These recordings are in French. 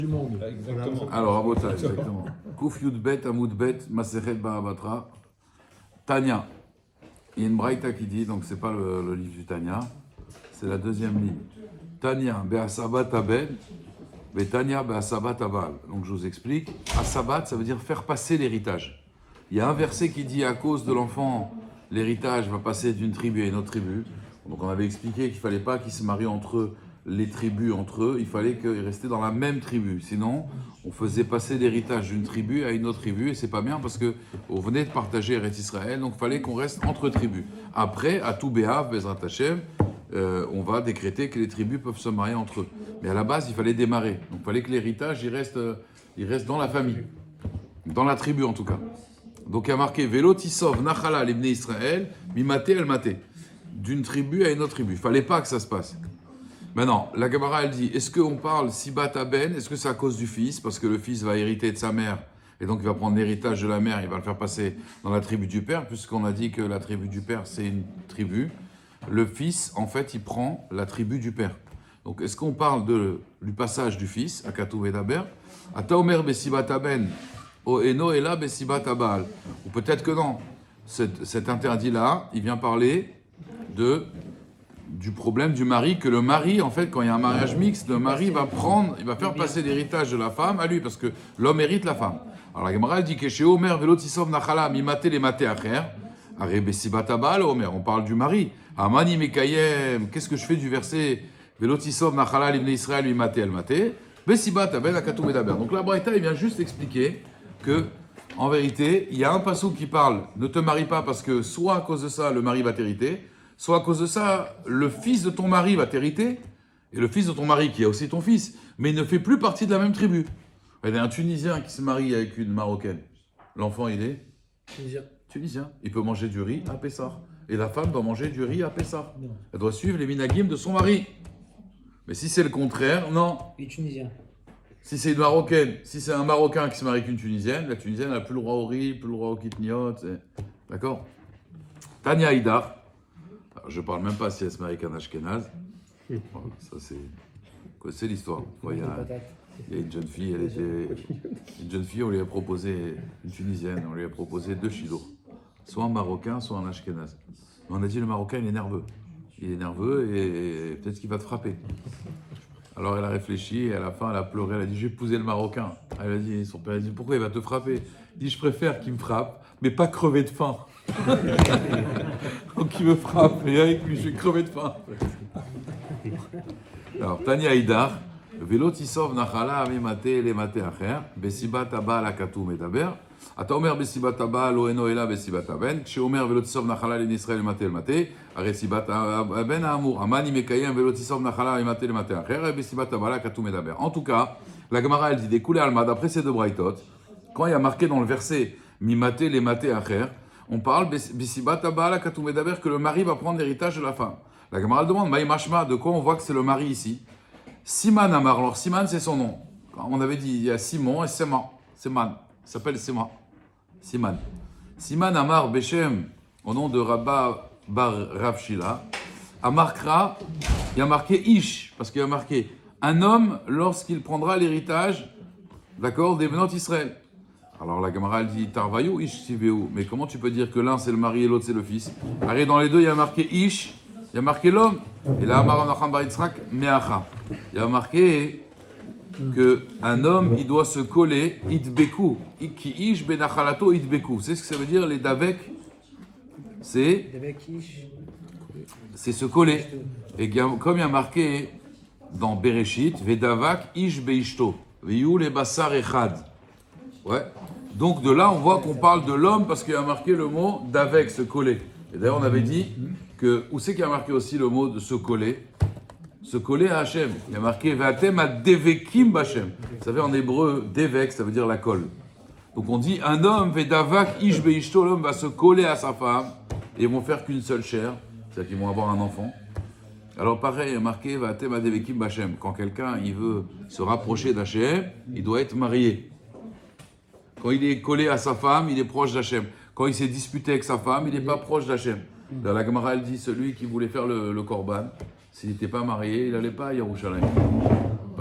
du monde. Exactement. Alors, Abota, exactement. Kouf Yudbet, Amoudbet, Masechet Ba'abatra, Tanya. Il y a une braïta qui dit, donc c'est pas le livre du Tanya, c'est la deuxième ligne. Tanya, Be'asabat Abel, Betanya, Be'asabat Abal. Donc je vous explique. Asabat, ça veut dire faire passer l'héritage. Il y a un verset qui dit, à cause de l'enfant, l'héritage va passer d'une tribu à une autre tribu. Donc on avait expliqué qu'il ne fallait pas qu'ils se marient entre eux, les tribus entre eux, il fallait qu'ils restaient dans la même tribu. Sinon, on faisait passer l'héritage d'une tribu à une autre tribu, et c'est pas bien parce qu'on venait de partager Eretz Israël, donc il fallait qu'on reste entre tribus. Après, à tout Béhav, Bezrat Hashem, on va décréter que les tribus peuvent se marier entre eux. Mais à la base, il fallait démarrer. Donc il fallait que l'héritage, il reste dans la famille, dans la tribu en tout cas. Donc il y a marqué Velo Tisov Nachala l'Ibné Israël, Mimate El Mate, d'une tribu à une autre tribu. Il fallait pas que ça se passe. Maintenant, la Gemara, elle dit, est-ce qu'on parle Sibat Aben, est-ce que c'est à cause du fils, parce que le fils va hériter de sa mère, et donc il va prendre l'héritage de la mère, il va le faire passer dans la tribu du père, puisqu'on a dit que la tribu du père, c'est une tribu. Le fils, en fait, il prend la tribu du père. Donc, est-ce qu'on parle du passage du fils, à Katou et Daber, à Taomer Besibat Aben, O Eno Ela Besibat Abal, ou peut-être que non. Cet interdit-là, il vient parler du problème du mari, que le mari, en fait, quand il y a un mariage mixte, le mari il va faire passer l'héritage de la femme à lui, parce que l'homme hérite la femme. Alors la Gemara dit que chez Omer, Velotisov Nachala, Mimate les Mate Acher, Arebesibat Abal, Omer, on parle du mari. Amani Mekayem, qu'est-ce que je fais du verset Velotisov Nachala, l'Ibn Israël, Mimate El Mate, Besibat Abel, Akatou Medaber. Donc la Braïta, il vient juste expliquer que, en vérité, il y a un passage qui parle, ne te marie pas parce que soit à cause de ça, le mari va t'hériter, soit à cause de ça, le fils de ton mari va t'hériter, et le fils de ton mari qui est aussi ton fils, mais il ne fait plus partie de la même tribu. Il y a un Tunisien qui se marie avec une Marocaine. L'enfant, il est Tunisien. Il peut manger du riz à Pessah. Et la femme doit manger du riz à Pessah. Elle doit suivre les minagim de son mari. Mais si c'est le contraire, non. Il est tunisien. Si c'est une Marocaine, si c'est un Marocain qui se marie avec une Tunisienne, la Tunisienne n'a plus le droit au riz, plus le droit au kitniot. D'accord. Tania Idar. Alors, je ne parle même pas si elle se marie avec un Ashkenaz. Bon, ça, c'est l'histoire. Il y a une jeune fille, on lui a proposé, une Tunisienne, on lui a proposé 2 chidours. Soit un Marocain, soit un Ashkenaz. Mais on a dit le Marocain, il est nerveux. Il est nerveux et peut-être qu'il va te frapper. Alors elle a réfléchi et à la fin, elle a pleuré. Elle a dit, je vais épouser le Marocain. Elle a dit, son père a dit, pourquoi il va te frapper? Il dit, je préfère qu'il me frappe, mais pas crever de faim. Donc il me frappe, et avec lui, je vais crever de faim. Alors, Tania Idar, Velo Tisov Nachala Amimate Lemate Acher, Besibat Abba la Katou Medaber, Ata Omer Besibat Abba lo Eno Ela Besibat Aben, Chez Omer Velo Tisov Nachala Len Israël Lemate Lemate, Aresibat Aben Amour, Amani Mekayem Velo Tisov Nachala Amimate Lemate Acher, Besibat Abba la Katou Medaber. En tout cas, la Gemara, elle dit des coulées Alma, d'après ces 2 braïtot, quand il y a marqué dans le verset Mimate Lemate Acher, on parle Besibat Abba la Katou Medaber que le mari va prendre l'héritage de la femme. La Gemara demande, Maïmashma, de quoi on voit que c'est le mari ici? Siman Amar. Alors, Siman, c'est son nom. On avait dit, il y a Simon et Seman. Seman. Il s'appelle Seman. Siman. Siman Amar Beshem, au nom de Rabba Bar Rav Shila. Amarkra, il y a marqué Ish, parce qu'il y a marqué un homme lorsqu'il prendra l'héritage, d'accord, des Benot Israël. Alors la Gemara, elle dit Tarvayou Ish Siveu. Mais comment tu peux dire que l'un c'est le mari et l'autre c'est le fils? Arrête, dans les deux, il y a marqué Ish. Il y a marqué l'homme, et là, il y a marqué qu'un homme, il doit se coller, itbeku, ki ish benachalato itbeku. C'est ce que ça veut dire, les davek, c'est se coller. Et comme il y a marqué dans Bereshit, vedavak ish beishto, veyu le basar echad. Ouais. Donc de là, on voit qu'on parle de l'homme parce qu'il y a marqué le mot davek, se coller. Et d'ailleurs, on avait dit que, où c'est qu'il y a marqué aussi le mot de se coller? Se coller à Hachem. Il y a marqué Vatem à Devekim Bachem. Vous savez, en hébreu, Devek, ça veut dire la colle. Donc on dit un homme, Vedavak Ish Beishto, l'homme va se coller à sa femme et ils vont faire qu'une seule chair, c'est-à-dire qu'ils vont avoir un enfant. Alors pareil, il y a marqué Vatem à Devekim Bachem. Quand quelqu'un il veut se rapprocher d'Hachem, il doit être marié. Quand il est collé à sa femme, il est proche d'Hachem. Quand il s'est disputé avec sa femme, il n'est pas proche d'Hachem. Dans la Gemara, elle dit celui qui voulait faire le korban, s'il n'était pas marié, il n'allait pas à Yerushalayim.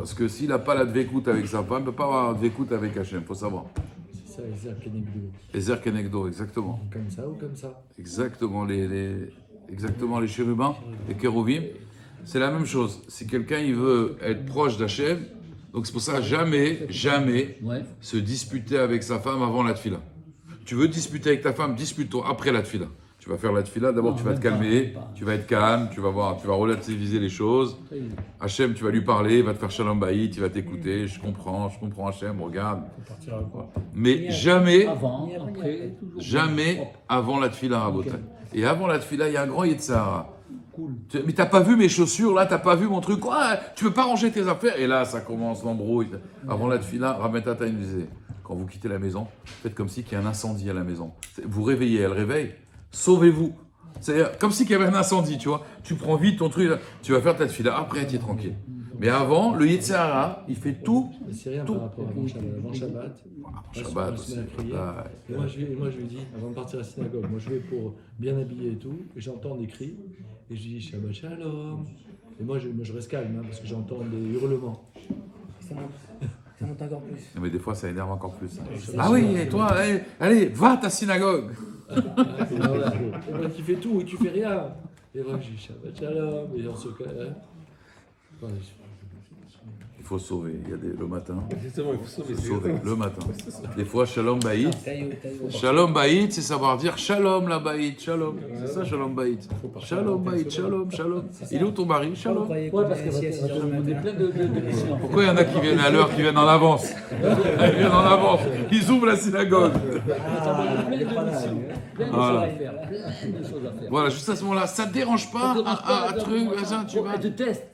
Parce que s'il n'a pas la dvekout avec sa femme, il ne peut pas avoir la dvekout avec Hachem, il faut savoir. C'est ça, Ezer Kenegdo. Ezer Kenegdo, exactement. Comme ça ou comme ça. Exactement, exactement, les chérubins, les kérouvim. C'est la même chose. Si quelqu'un il veut être proche d'Hachem, donc c'est pour ça, jamais se disputer avec sa femme avant la tfila. Tu veux disputer avec ta femme, dispute-toi après la tfila. Tu vas faire la tfila, d'abord tu vas te calmer, tu vas être calme, tu vas relativiser les choses. Hachem, tu vas lui parler, il va te faire shalom bayit, il va t'écouter, je comprends Hachem, regarde. Mais jamais avant la tfila, Rabotai. Et avant la tfila, il y a un grand Yetzirah. Cool. Mais t'as pas vu mes chaussures là, t'as pas vu mon truc, quoi? Tu veux pas ranger tes affaires? Et là, ça commence l'embrouille. Avant la tfila, Rabbi Tata nous disait, quand vous quittez la maison, faites comme si qu'il y a un incendie à la maison. Vous réveillez, elle réveille, sauvez-vous. C'est comme si qu'il y avait un incendie, tu vois. Tu prends vite ton truc, tu vas faire ta tfila, après tu es tranquille. Mais avant, le Yetzirah, il fait tout. C'est rien par rapport avant Shabbat. Shabbat aussi. Et moi, je lui dis, avant de partir à la synagogue, moi je vais pour bien habiller et tout, et j'entends des cris, et je dis Shabbat Shalom. Et moi je reste calme, hein, parce que j'entends des hurlements. Ça monte encore plus. Mais des fois, ça énerve encore plus. Ah oui, et toi, allez, va à ta synagogue. Et moi qui fais tout et tu fais rien. Et moi je dis Shabbat Shalom, et on se calme. Il faut sauver, le matin. Justement, il faut sauver le matin. Des fois, shalom baït. Shalom baït, c'est savoir dire shalom la baït, shalom. C'est ça, shalom baït. Shalom baït, shalom. Il est où ton mari? Shalom. Ouais, parce que vous êtes plein de questions. Pourquoi il y en a qui viennent à l'heure, qui viennent en avance? Ils viennent en avance. Ils ouvrent la synagogue. Voilà, juste à ce moment-là, ça te dérange pas un truc, tu vas. Elle te teste.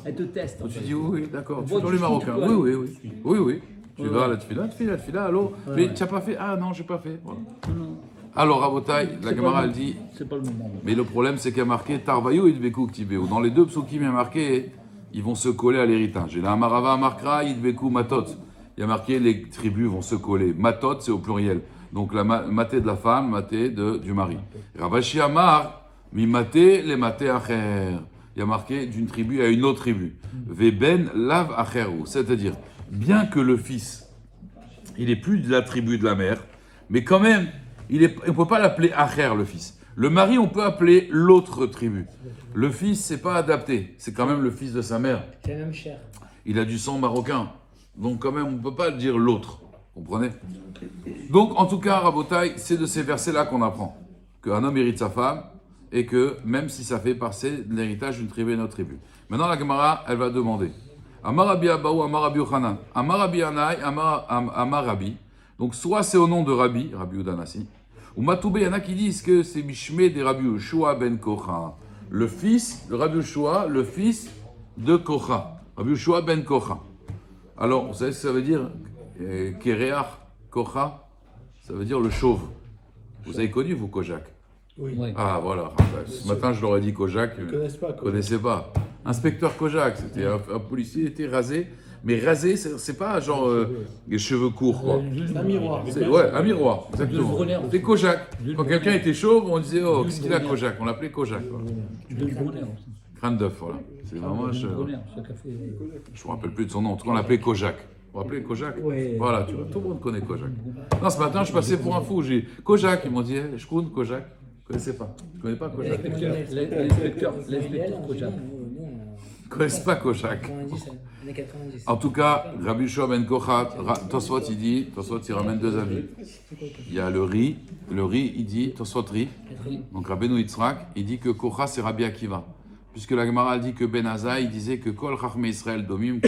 Elle te teste. Tu dis oui, d'accord. Tu es dans les Marocains. Oui. Tu vas à la tfila, allô. Mais tu n'as pas fait? Ah non, j'ai pas fait. Voilà. Alors, Rabotai, la Gemara, elle dit. C'est pas le moment. Mais le problème, c'est qu'il y a marqué Tarvayu et Idbeku Ktibeu. Dans les deux psukim, il y a marqué, ils vont se coller à l'héritage. Et là, Amarava, Markra, Idbeku, Matot. Il y a marqué, les tribus vont se coller. Matot, c'est au pluriel. Donc, la maté de la femme, maté du mari. Ravashi Amar, mi maté, les maté acher. Il y a marqué d'une tribu à une autre tribu. Veben lav acheru. C'est-à-dire, bien que le fils, il est plus de la tribu de la mère, mais quand même, on ne peut pas l'appeler acher, le fils. Le mari, on peut appeler l'autre tribu. Le fils, c'est pas adapté. C'est quand même le fils de sa mère. C'est même cher. Il a du sang marocain. Donc quand même, on ne peut pas dire l'autre. Vous comprenez? Donc, en tout cas, Rabotai, c'est de ces versets-là qu'on apprend. Qu'un homme hérite sa femme, et que même si ça fait passer l'héritage d'une tribu à une autre tribu. Maintenant, la Gemara, elle va demander. Amar Rabbi Abaou, Amar Rabbi Yochanan, Amar Rabbi Anai, Amar Rabbi. Donc, soit c'est au nom de Rabbi Udanassi, ou Matoubé, il y en a qui disent que c'est Mishmé de Rabbi Ushua ben Kocha. Le fils de Rabbi Ushua, le fils de Kocha. Rabbi Ushua ben Kocha. Alors, vous savez ce que ça veut dire? Kereach Kocha, ça veut dire le chauve. Vous avez connu, vous, Kojak? Oui. Ah voilà, ce matin je leur ai dit Kojak, ils ne connaissaient pas. Inspecteur Kojak, c'était un policier, il était rasé, mais rasé, c'est pas genre les cheveux courts quoi. Un miroir. Ouais, un miroir, exactement. C'était Kojak. Quand quelqu'un était chauve, on disait oh, qu'est-ce qu'il a Kojak? On l'appelait Kojak. Crâne d'œuf, voilà. C'est vraiment. Je me rappelle plus de son nom, en tout cas on l'appelait Kojak. Vous vous rappelez Kojak? Voilà, tu vois, tout le monde connaît Kojak. Non, ce matin je passais pour un fou, j'ai Kojak, ils m'ont dit je connais Kojak. Je ne connaissais pas. Je ne connais pas Kojak. L'inspecteur Kojak. Ils ne connaissent pas Kojak. En tout cas, Rabbi Shua ben Kocha, Tosfot il ramène deux avis. Il y a le riz, il dit, Tosfot riz. Donc Rabbeinu Yitzhak, il dit que Kocha c'est Rabbi Akiva. Puisque la Gemara dit que Ben Azai, il disait que Kol Chachmei Israël Domim, que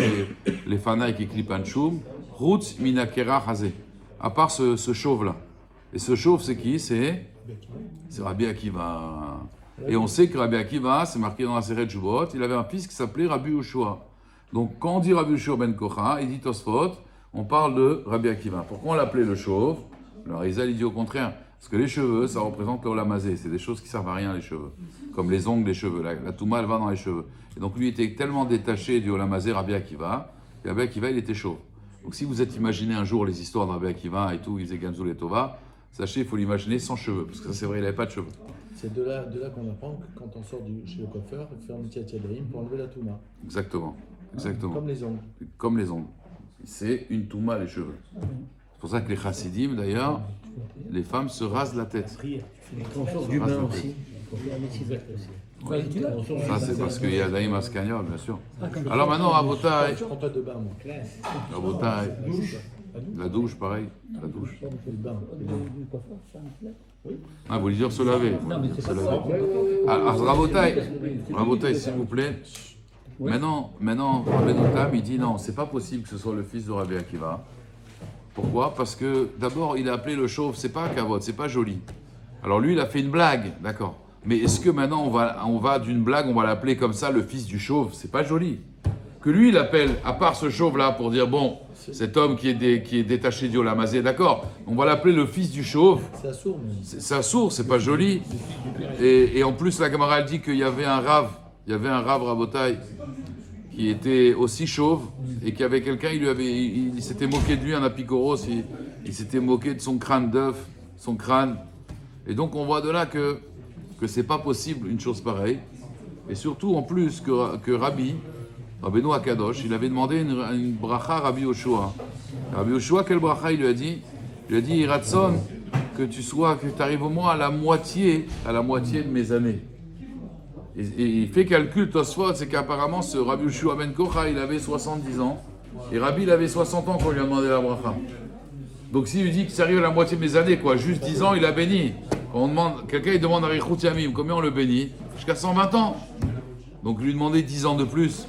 les Fanaï qui Klipan Shum, Rutz Minakera Hazé. À part ce chauve-là. Et ce chauve, c'est qui? C'est Rabbi Akiva. Et on sait que Rabbi Akiva, c'est marqué dans la série de Shuvot, il avait un fils qui s'appelait Rabbi Ushua. Donc quand on dit Rabbi Ushua ben Kocha, il dit Tosfot, on parle de Rabbi Akiva. Pourquoi on l'appelait le chauve? Le Harizal, il dit au contraire. Parce que les cheveux, ça représente le olamazé. C'est des choses qui servent à rien, les cheveux. Comme les ongles, les cheveux. La touma, elle va dans les cheveux. Et donc lui était tellement détaché du olamazé, Rabbi Akiva, que Rabbi Akiva, il était chauve. Donc si vous êtes imaginé un jour les histoires de Rabbi Akiva et tout, il faisait Gamzoul et Tova, sachez, il faut l'imaginer sans cheveux. Parce que ça, c'est vrai, il n'avait pas de cheveux. C'est de là qu'on apprend que quand on sort chez le coiffeur, il faut faire un petit atelier pour enlever la touma. Exactement. exactement. Comme les ongles. Comme les ongles. C'est une touma, les cheveux. C'est pour ça que les chassidim, d'ailleurs, les femmes se rasent la tête. Du bain aussi. Ça, c'est parce qu'il y a Daïm Ascagnol, bien sûr. Alors maintenant, Rabotai, Je prends pas de bain, moi. Rabotai, la douche, pareil, la douche. Le bain. Ah, vous voulez dire se laver. Non, mais c'est Se pas laver. ça. Alors, Rabotai, s'il vous plaît. Maintenant, Rabbeinu Tam, il dit non, c'est pas possible que ce soit le fils de Rabbi Akiva. Pourquoi? Parce que d'abord, il a appelé le chauve, c'est pas un kavod, c'est pas joli. Alors lui, il a fait une blague, d'accord. Mais est-ce que maintenant, on va d'une blague, on va l'appeler comme ça, le fils du chauve? C'est pas joli. Que lui, il appelle, à part ce chauve-là, pour dire, bon, cet homme qui est détaché d'Iolamazé, d'accord, on va l'appeler le fils du chauve. C'est assourd, même. C'est assourd, c'est pas joli. Et en plus, la camarade dit qu'il y avait un rave, Rabotai, qui était aussi chauve, et qu'il y avait quelqu'un, il s'était moqué de lui, un apicoros, il s'était moqué de son crâne d'œuf, son crâne. Et donc on voit de là que c'est pas possible une chose pareille. Et surtout, en plus, que Rabbeinu Akadosh, il avait demandé une bracha à Rabbi Yoshua. Rabbi Yoshua, quelle bracha il lui a dit? Il lui a dit, Iratson, que tu arrives au moins à la moitié de mes années. Et il fait calcul, Tosfot, c'est qu'apparemment, ce Rabbi Yoshua ben Kocha, il avait 70 ans, et Rabbi, il avait 60 ans quand on lui a demandé la bracha. Donc s'il lui dit que ça arrive à la moitié de mes années, quoi, juste 10 ans, il a béni. Quand quelqu'un il demande à Richout Yamim, combien on le bénit? Jusqu'à 120 ans. Donc lui demander 10 ans de plus,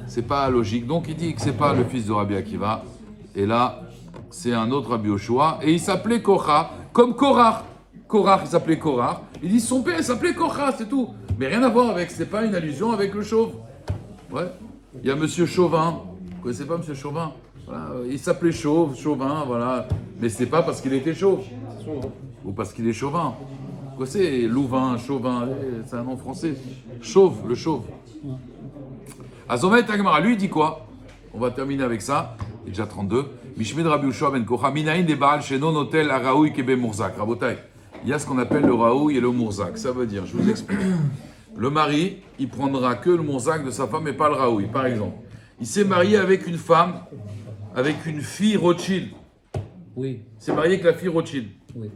c'est pas logique. Donc il dit que c'est pas le fils de Rabbi Akiva. Et là, c'est un autre Rabbi Yoshua. Et il s'appelait Kocha, comme Korach. Korach, il s'appelait Korach. Il dit son père, il s'appelait Kocha, c'est tout. Mais rien à voir avec, c'est pas une allusion avec le chauve. Ouais. Il y a Monsieur Chauvin. Vous connaissez pas Monsieur Chauvin? Voilà. Il s'appelait Chauvin, voilà. Mais c'est pas parce qu'il était chauve. Ou parce qu'il est chauvin. Quoi c'est Louvain, Chauvin, c'est un nom français. Chauve, le chauve. Azomet Agmara, lui il dit quoi? On va terminer avec ça. Il est déjà 32. Mishmed Rabbi Yoshua ben Kocha, Minaïn de Baal Shenon Hotel Araoui Kebe Mourzak. Rabotai. Il y a ce qu'on appelle le Raoui et le Mourzak. Ça veut dire, je vous explique. Le mari, il prendra que le Mourzak de sa femme et pas le Raoui. Par exemple, il s'est marié avec une femme, avec une fille Rothschild. Oui. Il s'est marié avec la fille Rothschild. Oui.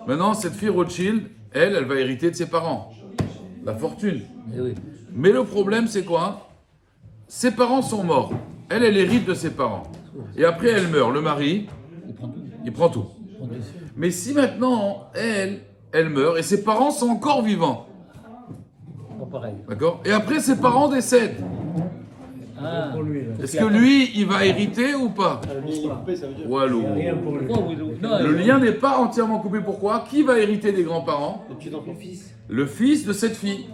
Maintenant, cette fille Rothschild, elle va hériter de ses parents. La fortune. Oui. Mais le problème, c'est quoi? Ses parents sont morts. Elle hérite de ses parents. Et après, elle meurt. Le mari, il prend tout. Mais si maintenant, elle meurt et ses parents sont encore vivants. Pas pareil. D'accord? Et après, ses parents décèdent. Ah. Est-ce que lui, il va hériter ou pas? Walou. Pourquoi oui, non, Le lien n'est pas entièrement coupé. Pourquoi? Qui va hériter des grands-parents? Le fils de cette fille.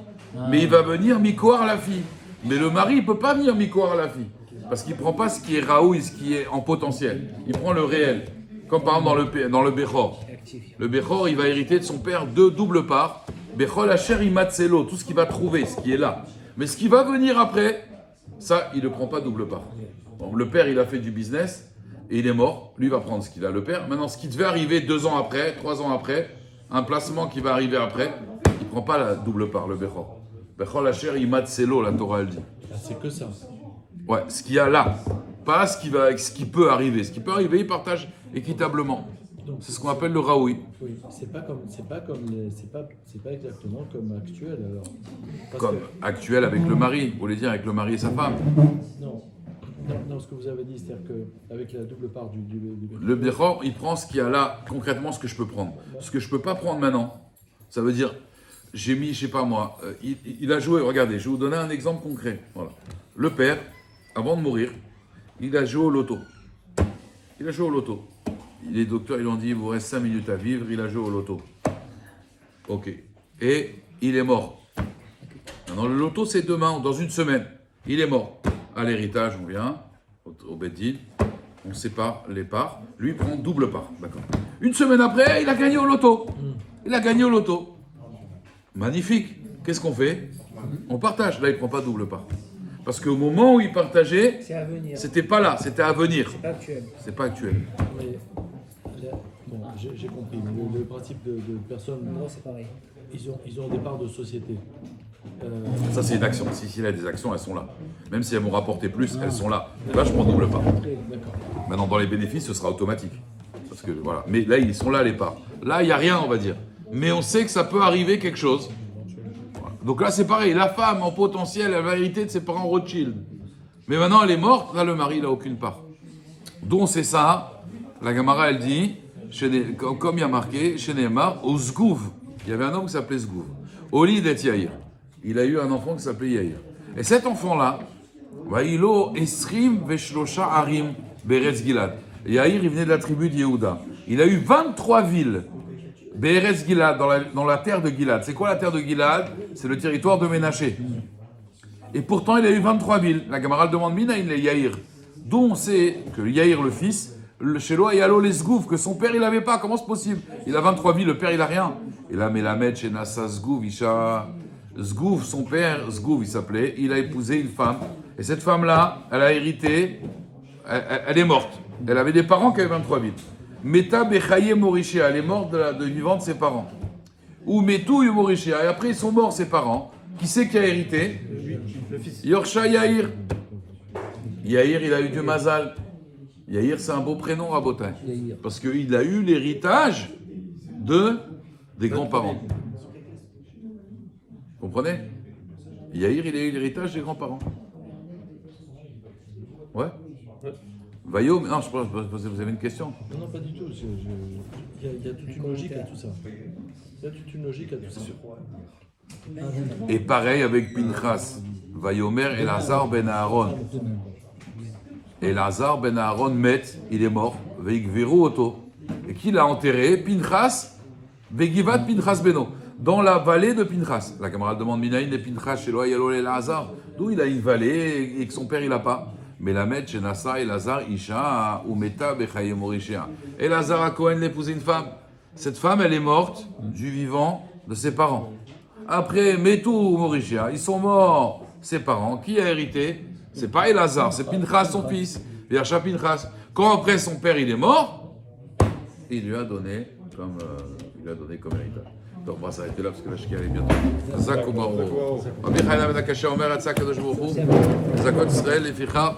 Mais il va venir micoire la fille. Mais le mari, il ne peut pas venir micoire la fille. Parce qu'il ne prend pas ce qui est raoui, ce qui est en potentiel. Il prend le réel. Comme par exemple dans le Bechor. Le Bechor, il va hériter de son père deux doubles parts. Bechol Asher Imatselo, tout ce qu'il va trouver, ce qui est là. Mais ce qui va venir après, ça, il ne prend pas double part. Bon, le père, il a fait du business et il est mort. Lui, il va prendre ce qu'il a, le père. Maintenant, ce qui devait arriver 2 ans après, 3 ans après, un placement qui va arriver après, il ne prend pas la double part, le Bechor. Bechol Asher Imatselo, la Torah, elle dit. Ah, c'est que ça. Ouais, ce qu'il y a là. Pas ce qui peut arriver. Ce qui peut arriver, il partage équitablement. C'est ce qu'on appelle le raoui. Oui, c'est pas exactement comme actuel alors. Parce Comme actuel avec le mari, vous voulez dire avec le mari et sa femme. Non, ce que vous avez dit, c'est-à-dire qu'avec la double part du Le Bechor, il prend ce qu'il y a là, concrètement ce que je peux prendre. Ce que je peux pas prendre maintenant, ça veut dire, j'ai mis, je sais pas moi, il a joué, regardez, je vais vous donner un exemple concret. Voilà. Le père, avant de mourir, il a joué au loto. Les docteurs, ils lui ont dit, il vous reste 5 minutes à vivre, il a joué au loto. Ok. Et il est mort. Maintenant, le loto, c'est demain, dans une semaine. Il est mort. À l'héritage, on vient, au Beddin, on sépare les parts. Lui, il prend double part. D'accord. Une semaine après, il a gagné au loto. Magnifique. Qu'est-ce qu'on fait? On partage. Là, il ne prend pas double part. Parce qu'au moment où il partageait, c'était pas là, c'était à venir. C'est pas actuel. Mais, bon, j'ai compris. Mais le principe de personnes, Non, c'est pareil. ils ont des parts de société. Ça, c'est une action. S'il a des actions, elles sont là. Même si elles vont rapporter plus, elles sont là. Là, je ne m'en double pas. D'accord. Maintenant, dans les bénéfices, ce sera automatique. Parce que, voilà. Mais là, ils sont là, les parts. Là, il n'y a rien, on va dire. Mais on sait que ça peut arriver quelque chose. Voilà. Donc là, c'est pareil. La femme, en potentiel, elle va hériter de ses parents Rothschild. Mais maintenant, elle est morte. Là, le mari, il n'a aucune part. Donc, c'est ça. La Gemara, elle dit, comme il y a marqué, chez Neymar, au Zgouv. Il y avait un homme qui s'appelait Zgouv. Oli d'Et Yair. Il a eu un enfant qui s'appelait Yair. Et cet enfant-là, Vaïlo Esrim Veshlosha Harim Beretz Gilad. Yair, il venait de la tribu de Yehuda. Il a eu 23 villes. Beretz Gilad, dans la terre de Gilad. C'est quoi la terre de Gilad? C'est le territoire de Ménaché. Et pourtant, il a eu 23 villes. La Gemara demande Mina, il est Yair. D'où on sait que Yair, le fils, chez lui, il y a l'eau les Zgouv, que son père, il n'avait pas. Comment c'est possible? Il a 23 villes, le père, il n'a rien. Et là, Melamed, chez Nassa Zgouv, Isha. Zgouv, son père, Zgouv, il s'appelait, il a épousé une femme. Et cette femme-là, elle a hérité, elle est morte. Elle avait des parents qui avaient 23 villes. Meta Bechaye Morishia, elle est morte de vivant de ses parents. Ou Metou Morishia, et après ils sont morts ses parents. Qui c'est qui a hérité? Le fils. Yorsha Yair. Yair, il a eu du mazal. Yair, c'est un beau prénom, Rabotin. Parce qu'il a eu l'héritage des grands-parents. Vous comprenez? Yair, il a eu l'héritage des grands-parents. Ouais? Vaillot, non, je pense que vous avez une question. Non, pas du tout. Il y a toute une logique à tout ça. Il y a toute une logique à tout ça. Et pareil avec Pinchas. Vayomer Elazar ben Aaron. Elazar ben Aaron met, il est mort. Veikveru Oto. Et qui l'a enterré? Pinchas, Vegivat Pinchas Beno. Dans la vallée de Pinchas. La camarade demande Minaïn et Pinchas chez Loyalo Elazar. D'où il a une vallée et que son père il n'a pas. Mais la met chez Nassa Elazar Isha ou Meta Bechaye Morishia. Elazar a Cohen l'épousé une femme. Cette femme, elle est morte du vivant de ses parents. Après, Metou Morishia, ils sont morts, ses parents. Qui a hérité? C'est pas Elazar, c'est Pinchas, son fils. Vercha Pinchas. Quand après son père il est mort, il lui a donné comme héritage. Donc on va s'arrêter là parce que la Shkia est bientôt. Zak Omarou. Rabbi Chaim ben Akasha Omer Atzak Kadosh Baruch Hu. Zakot Israël Leficha.